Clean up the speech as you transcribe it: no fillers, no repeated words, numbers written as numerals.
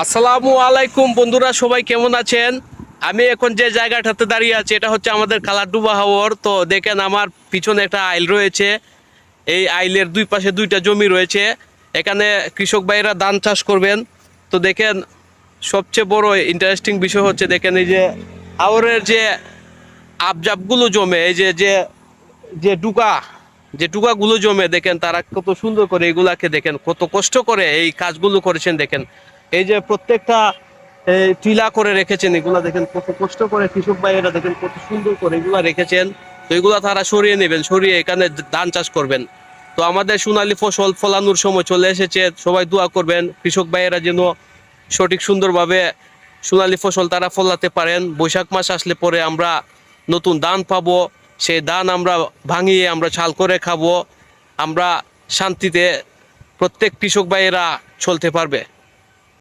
আসসালামু আলাইকুম বন্ধুরা, সবাই কেমন আছেন? আমি এখন যে জায়গাটাতে দাঁড়িয়ে আছি এটা হচ্ছে আমাদের কালারডুবা হাওর। তো দেখেন আমার পিছনে একটা আইল রয়েছে। এই আইলের দুই পাশে দুইটা জমি রয়েছে। এখানে কৃষক ভাইরা ধান চাষ করবেন। তো দেখেন সবচেয়ে বড় ইন্টারেস্টিং বিষয় হচ্ছে দেখেন এই যে হাওরের যে আবজাবগুলো জমে, এই যে যে যে ডুকা যে ডুকাগুলো জমে, দেখেন তারা কত সুন্দর করে এগুলাকে দেখেন কত কষ্ট করে এই কাজগুলো করেছেন। দেখেন এই যে প্রত্যেকটা টিলা করে রেখেছেন, এগুলা দেখেন কত কষ্ট করে কৃষক ভাইয়েরা দেখেন কত সুন্দর করে এগুলা রেখেছেন। তো এগুলা তারা সরিয়ে নেবেন, সরিয়ে এখানে ধান চাষ করবেন। তো আমাদের সোনালী ফসল ফলানোর সময় চলে এসেছে, সবাই দোয়া করবেন কৃষক ভাইয়েরা যেন সঠিক সুন্দরভাবে সোনালী ফসল তারা ফলাতে পারেন। বৈশাখ মাস আসলে পরে আমরা নতুন ধান পাবো, সেই ধান আমরা ভাঙিয়ে আমরা চাল করে খাবো। আমরা শান্তিতে প্রত্যেক কৃষক ভাইয়েরা চলতে পারবে।